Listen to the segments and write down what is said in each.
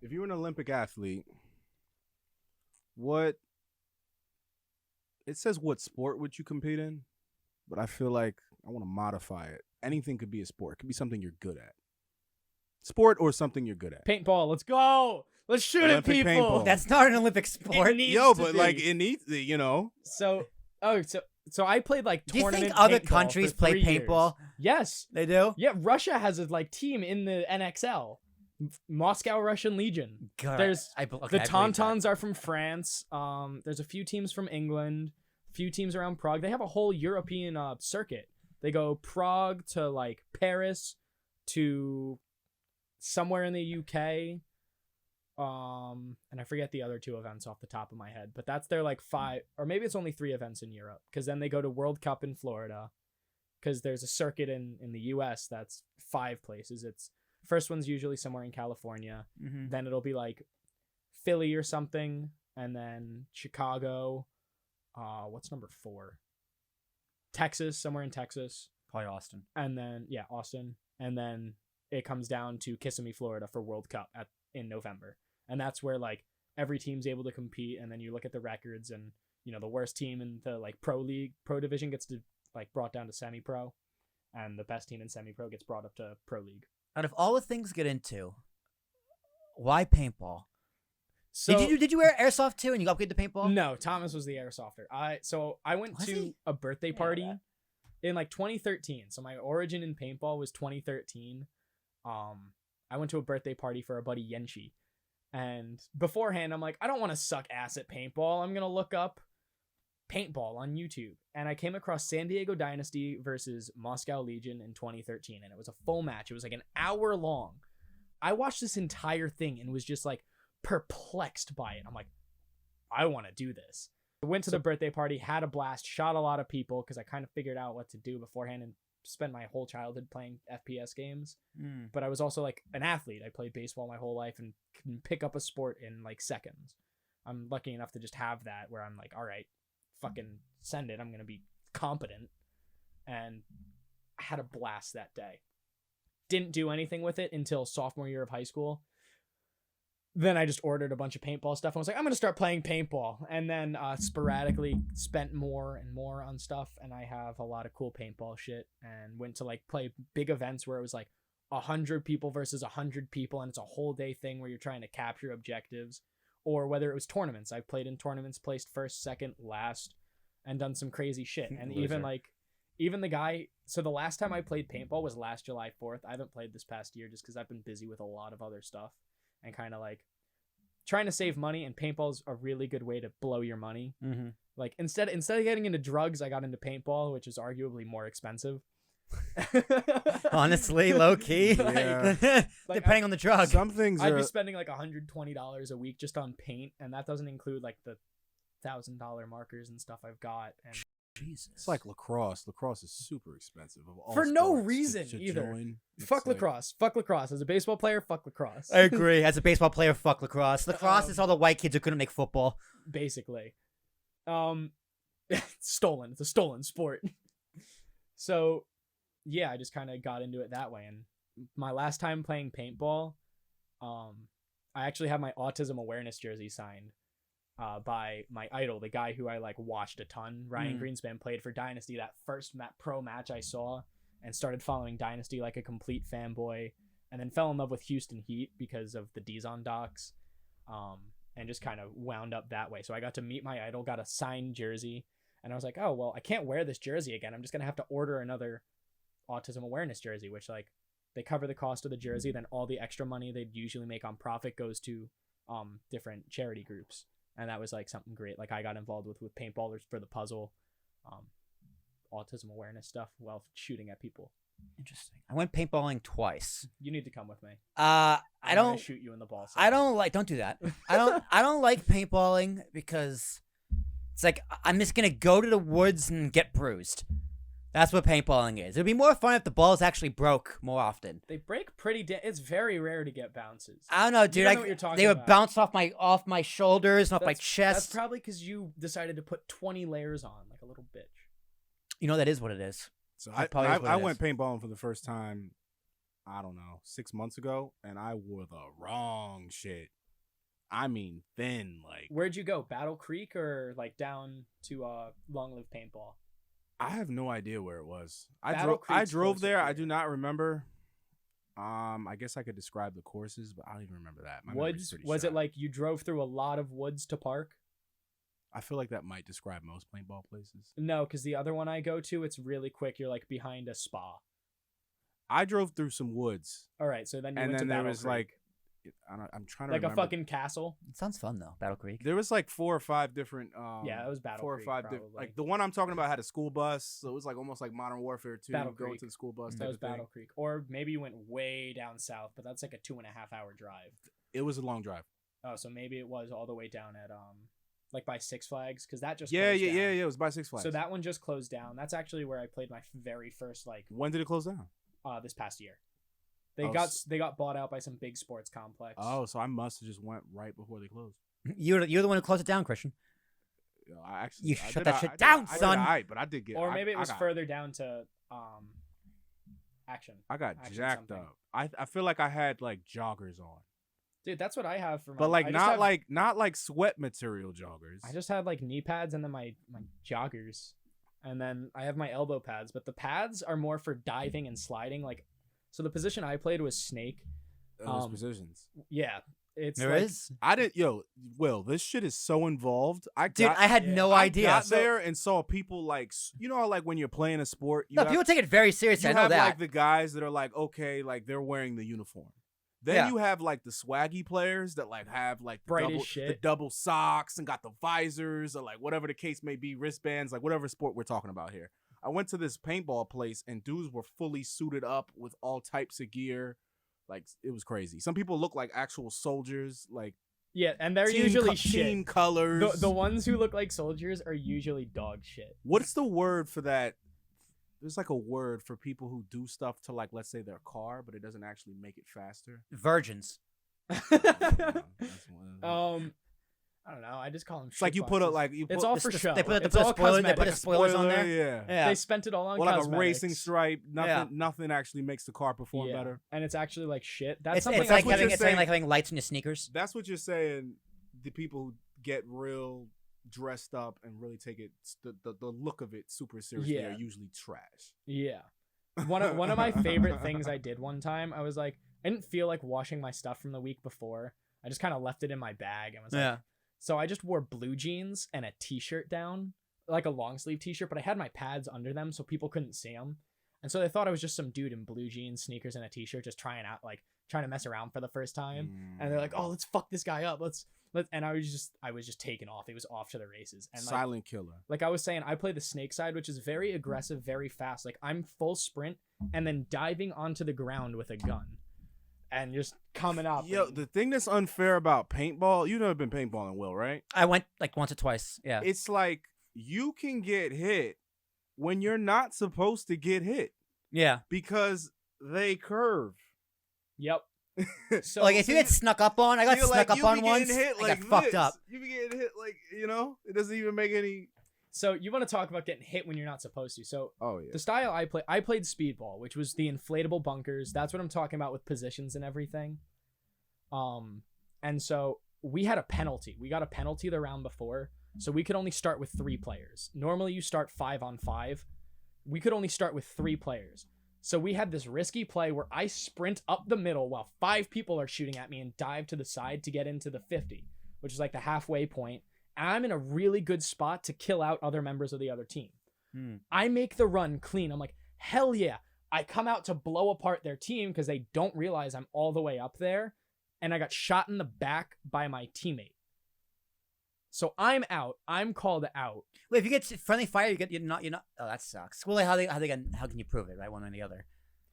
if you were an Olympic athlete, what it says what sport would you compete in? But I feel like I want to modify it. Anything could be a sport. It could be something you're good at. Sport or something you're good at. Paintball. Let's go. Let's shoot Olympic at people. paintball. That's not an Olympic sport. It needs Yo, to but be. like it needs, you know. So I played like Do you tournament. think other paintball countries for play 3 years. paintball? Yes. They do? Yeah, Russia has a like team in the NXL. Moscow Russian Legion. God, There's I believe the that. Tauntauns are from France. There's a few teams from England, a few teams around Prague. They have a whole European circuit. They go Prague to like Paris to somewhere in the UK. And I forget the other 2 events off the top of my head, but that's their like 5, or maybe it's only 3 events in Europe, because then they go to World Cup in Florida, because there's a circuit in the US that's 5 places. It's first one's usually somewhere in California, then it'll be like Philly or something, and then Chicago. What's number 4? Texas, somewhere in Texas. Probably Austin. And then Austin, and then it comes down to Kissimmee, Florida for World Cup in November. And that's where like every team's able to compete, and then you look at the records, and you know the worst team in the like pro division gets to like brought down to semi-pro, and the best team in semi-pro gets brought up to pro league. Out of all the things to get into, why paintball? So Did you wear airsoft too and you upgrade to paintball? No, Thomas was the airsofter. I went Was to he? a birthday party in like 2013. So my origin in paintball was 2013. I went to a birthday party for a buddy Yenshi. And beforehand, I'm like, I don't want to suck ass at paintball. I'm going to look up paintball on YouTube. And I came across San Diego Dynasty versus Moscow Legion in 2013. And it was a full match. It was like an hour long. I watched this entire thing and was just like perplexed by it. I'm like, I want to do this. I went to the birthday party, had a blast, shot a lot of people because I kind of figured out what to do beforehand and spent my whole childhood playing FPS games. But I was also like an athlete. I played baseball my whole life and can pick up a sport in like seconds. I'm lucky enough to just have that where I'm like, all right, fucking send it. I'm going to be competent. And I had a blast that day. Didn't do anything with it until sophomore year of high school. Then I just ordered a bunch of paintball stuff. I was like, I'm going to start playing paintball. And then sporadically spent more and more on stuff. And I have a lot of cool paintball shit. And went to like play big events where it was like 100 people versus 100 people. And it's a whole day thing where you're trying to capture objectives. Or whether it was tournaments. I've played in tournaments, placed first, second, last. And done some crazy shit. And even the guy... So the last time I played paintball was last July 4th. I haven't played this past year just because I've been busy with a lot of other stuff. And kind of like trying to save money, and paintball's a really good way to blow your money. Like instead of getting into drugs, I got into paintball, which is arguably more expensive. Honestly, low key. Depending on the drug. Some things I'd be spending like $120 a week just on paint, and that doesn't include like the $1,000 markers and stuff I've got. And Jesus. It's like lacrosse. Lacrosse is super expensive. Of all for no sports reason to either. join. Fuck lacrosse. Fuck lacrosse. As a baseball player, fuck lacrosse. I agree. As a baseball player, fuck lacrosse. Lacrosse is all the white kids who couldn't make football. Basically. Stolen. It's a stolen sport. So, yeah, I just kind of got into it that way. And my last time playing paintball, I actually have my autism awareness jersey signed by my idol, the guy who I like watched a ton. Ryan Greenspan played for Dynasty, that first pro match I saw, and started following Dynasty like a complete fanboy, and then fell in love with Houston Heat because of the Dizon docs, and just kind of wound up that way. So I got to meet my idol, got a signed jersey, and I was like, oh, well, I can't wear this jersey again. I'm just going to have to order another autism awareness jersey, which like they cover the cost of the jersey, then all the extra money they'd usually make on profit goes to different charity groups. And that was like something great. Like I got involved with paintballers for the puzzle, autism awareness stuff while shooting at people. Interesting. I went paintballing twice. You need to come with me. I I'm don't gonna shoot you in the ball. don't do that. I don't like paintballing because it's like I'm just gonna go to the woods and get bruised. That's what paintballing is. It'd be more fun if the balls actually broke more often. They break pretty. It's very rare to get bounces. I don't know, dude. You don't know what you're talking they would about. bounce off my shoulders, and off my chest. That's probably because you decided to put 20 layers on like a little bitch. You know that is what it is. So That I probably is what it went is. paintballing for the first time I don't know, 6 months ago, and I wore the wrong shit. I mean, thin, like. Where'd you go? Battle Creek or like down to Long Live Paintball? I have no idea where it was. Battle I Creek's drove closer there. to I you. do not remember. I guess I could describe the courses, but I don't even remember that. My memory's Woods? pretty Was it shot. like you drove through a lot of woods to park? I feel like that might describe most paintball places. No, because the other one I go to, it's really quick. You're like behind a spa. I drove through some woods, All right, so then you and went then to there Battle was Creek. like, I'm trying to like a remember. fucking castle. It sounds fun though, Battle Creek. There was like 4 or 5 different. Yeah, it was Battle 4 Creek, or 5 probably. different. Like the one I'm talking about had a school bus, so it was like almost like Modern Warfare 2. Battle Going Creek. to the school bus. That Type was of thing. Battle Creek, or maybe you went way down south, but that's like a 2.5 hour drive. It was a long drive. Oh, so maybe it was all the way down at like by Six Flags, because that just Yeah. closed down. It was by Six Flags. So that one just closed down. That's actually where I played my very first like When did it close down? this past year. They Oh, they got bought out by some big sports complex. Oh, so I must have just went right before they closed. You're the one who closed it down, Christian. You know, I actually You I shut did that a- shit I did- down, I did son. alright, but I did get. or I- maybe it I was got- further down to action. I got action jacked something. up. I feel like I had like joggers on, Dude, that's what I have for my. but like I just not have- like not like sweat material joggers. I just had like knee pads and then my joggers, and then I have my elbow pads. But the pads are more for diving and sliding. Like, so the position I played was snake. Those positions. Yeah, it's There like, is? I didn't. Yo, Will, this shit is so involved. Dude, I had yeah, no I idea. got there and saw people like you know how, like when you're playing a sport. You No, have, people take it very seriously. you I know have that. like the guys that are like okay, like they're wearing the uniform. Then Yeah. you have like the swaggy players that like have like the Bright as double, the shit. double socks and got the visors or like whatever the case may be, wristbands, like whatever sport we're talking about here. I went to this paintball place and dudes were fully suited up with all types of gear. Like it was crazy. Some people look like actual soldiers, like yeah, and they're team usually team shit. colors. The ones who look like soldiers are usually dog shit. What's the word for that? There's like a word for people who do stuff to like let's say their car, but it doesn't actually make it faster. Virgins. That's one. I don't know. I just call them. It's like you put a like you put It's all Just for the- show. they put- they It's put a all spoiler- they put a cosmetics. spoilers on there? Yeah. Yeah. They spent it all on Or like a cosmetics. racing stripe. Nothing. Yeah. Nothing actually makes the car perform Yeah. better. And it's actually like shit. That's It's something. like that's what having you're it's like saying. having lights in your sneakers. That's what you're saying. The people who get real dressed up and really take it the look of it super seriously Yeah. are usually trash. Yeah. One of my favorite things I did one time, I was like, I didn't feel like washing my stuff from the week before. I just kind of left it in my bag and was like, so I just wore blue jeans and a t-shirt down, like a long sleeve t-shirt, but I had my pads under them so people couldn't see them. And so they thought I was just some dude in blue jeans, sneakers, and a t-shirt just trying to mess around for the first time. And they're like, "Oh, let's fuck this guy up. Let's." And I was just taken off. It was off to the races. And Silent killer. like I was saying, I play the snake side, which is very aggressive, very fast. Like I'm full sprint and then diving onto the ground with a gun and just coming up. Yo, and- the thing that's unfair about paintball, you've never been paintballing, Will, right? I went like once or twice. Yeah. It's like you can get hit when you're not supposed to get hit Yeah. because they curve. Yep. So Like if you get snuck up on, I got You're snuck like, up you on be once. getting hit I like got fucked this. up. You be getting hit like, it doesn't even make any. so you want to talk about getting hit when you're not supposed to. So Oh, yeah. the style I played speedball, which was the inflatable bunkers. That's what I'm talking about with positions and everything. And so we had a penalty. We got a penalty the round before, so we could only start with 3 players. Normally you start 5-on-5. We could only start with 3 players. So we had this risky play where I sprint up the middle while 5 people are shooting at me and dive to the side to get into the 50, which is like the halfway point. And I'm in a really good spot to kill out other members of the other team. I make the run clean. I'm like, hell yeah. I come out to blow apart their team because they don't realize I'm all the way up there. And I got shot in the back by my teammate. So I'm out. I'm called out. Wait, if you get friendly fire, you're not. Oh, that sucks. Well, how can you prove it, right? One or the other.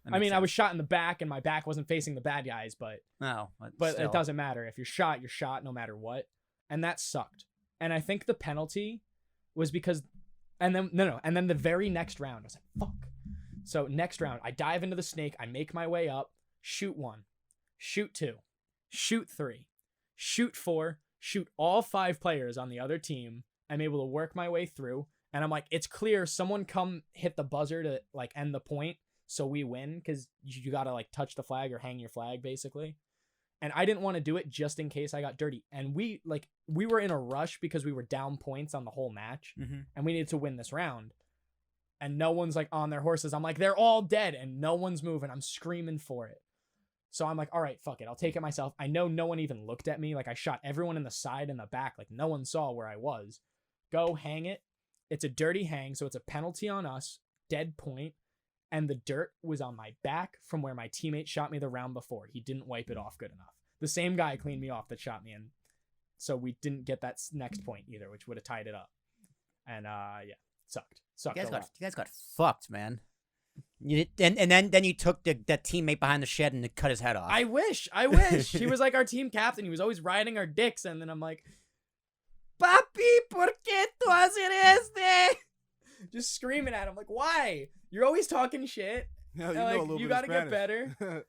That I mean, makes I was sense. shot in the back and my back wasn't facing the bad guys, but No, but still. it doesn't matter. If you're shot no matter what. And that sucked. And I think the penalty was because and then the very next round I was like, fuck. So next round, I dive into the snake, I make my way up, shoot 1, shoot 2, shoot 3, shoot 4, shoot all 5 players on the other team. I'm able to work my way through, and I'm like, it's clear, someone come hit the buzzer to like end the point. so we win, because you gotta like touch the flag or hang your flag basically. And I didn't want to do it just in case I got dirty. And we were in a rush because we were down points on the whole match, and we needed to win this round. And no one's like on their horses. I'm like, they're all dead, and no one's moving. I'm screaming for it. So I'm like, all right, fuck it. I'll take it myself. I know no one even looked at me. Like, I shot everyone in the side and the back. Like, no one saw where I was. Go hang it. It's a dirty hang, so it's a penalty on us. Dead point. And the dirt was on my back from where my teammate shot me the round before. He didn't wipe it off good enough. The same guy cleaned me off that shot me in. So we didn't get that next point either, which would have tied it up. And, yeah, sucked. You guys got fucked, man. You did, and then you took that teammate behind the shed and cut his head off. I wish. He was like our team captain. He was always riding our dicks, and then I'm like, Papi, ¿por qué tú haces este? Just screaming at him, like, why? You're always talking shit. Yeah, like, you gotta get better.